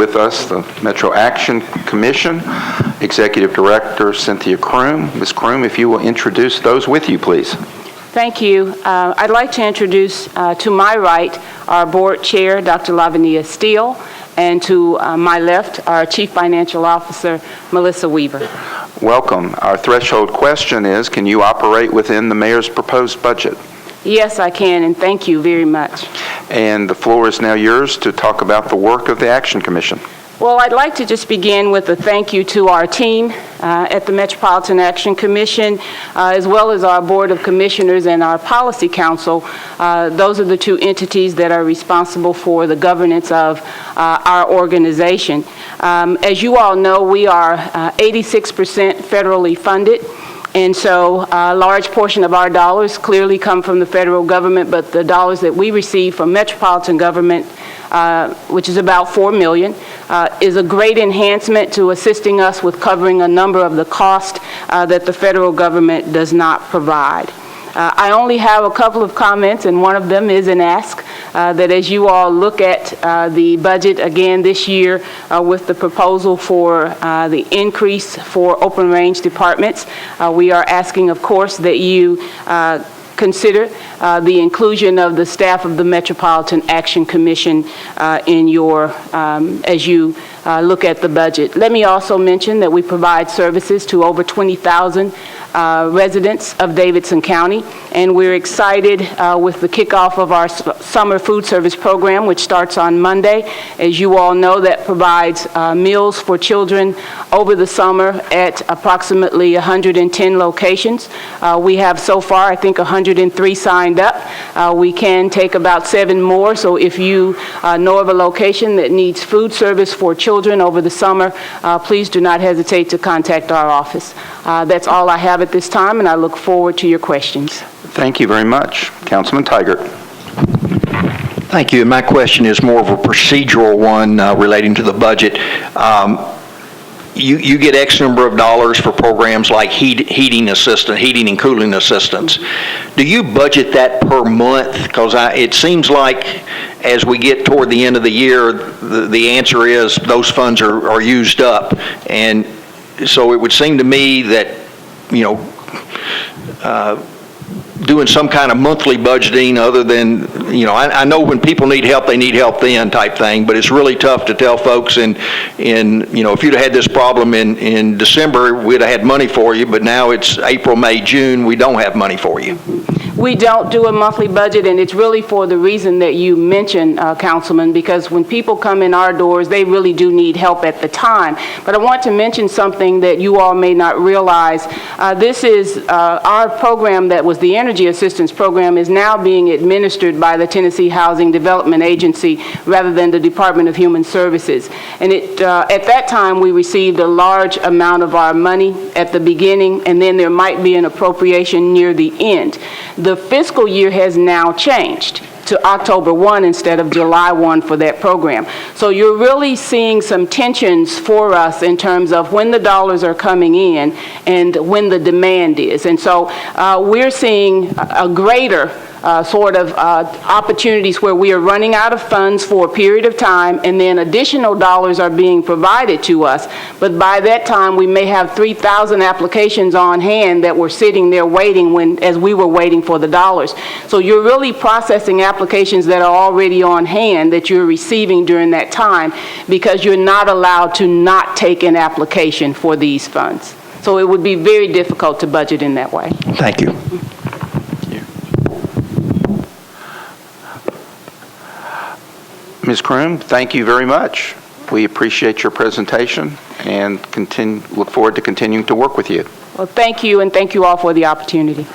with us the Metro Action Commission, Executive Director Cynthia Kroom. Ms. Kroom, if you will introduce those with you, please. Thank you. I'd like to introduce to my right our board chair, Dr. Lavinia Steele, and to my left, our Chief Financial Officer, Melissa Weaver. Welcome. Our threshold question is, can you operate within the mayor's proposed budget? Yes, I can, and thank you very much. And the floor is now yours to talk about the work of the Action Commission. Well, I'd like to just begin with a thank you to our team at the Metropolitan Action Commission, as well as our Board of Commissioners and our Policy Council. Those are the two entities that are responsible for the governance of our organization. As you all know, we are 86% federally funded. And so a large portion of our dollars clearly come from the federal government, but the dollars that we receive from metropolitan government, which is about $4 million, is a great enhancement to assisting us with covering a number of the costs that the federal government does not provide. I only have a couple of comments, and one of them is an ask that as you all look at the budget again this year with the proposal for the increase for open range departments, we are asking, of course, that you consider the inclusion of the staff of the Metropolitan Action Commission in your, as you look at the budget. Let me also mention that we provide services to over 20,000 residents of Davidson County, and we're excited with the kickoff of our summer food service program, which starts on Monday. As you all know, that provides meals for children over the summer at approximately 110 locations. We have so far, I think, 103 signed up. We can take about 7 more, so if you know of a location that needs food service for children over the summer, please do not hesitate to contact our office. That's all I have at this time, and I look forward to your questions. Thank you very much. Councilman Tigert. Thank you. My question is more of a procedural one relating to the budget. You get X number of dollars for programs like heating and cooling assistance. Do you budget that per month? Because it seems like as we get toward the end of the year, the answer is those funds are used up. And so it would seem to me that, doing some kind of monthly budgeting other than, I know when people need help, they need help then type thing, but it's really tough to tell folks if you'd have had this problem in December, we'd have had money for you, but now it's April, May, June, we don't have money for you. We don't do a monthly budget, and it's really for the reason that you mentioned, Councilman, because when people come in our doors, they really do need help at the time. But I want to mention something that you all may not realize. This is our program that was the Energy Assistance Program is now being administered by the Tennessee Housing Development Agency rather than the Department of Human Services. And at that time, we received a large amount of our money at the beginning, and then there might be an appropriation near the end. The fiscal year has now changed to October 1 instead of July 1 for that program. So you're really seeing some tensions for us in terms of when the dollars are coming in and when the demand is. And so we're seeing a greater opportunities where we are running out of funds for a period of time, and then additional dollars are being provided to us. But by that time, we may have 3,000 applications on hand that were sitting there waiting as we were waiting for the dollars. So you're really processing applications that are already on hand that you're receiving during that time, because you're not allowed to not take an application for these funds. So it would be very difficult to budget in that way. Thank you. Ms. Kroom, thank you very much. We appreciate your presentation and look forward to continuing to work with you. Well, thank you, and thank you all for the opportunity.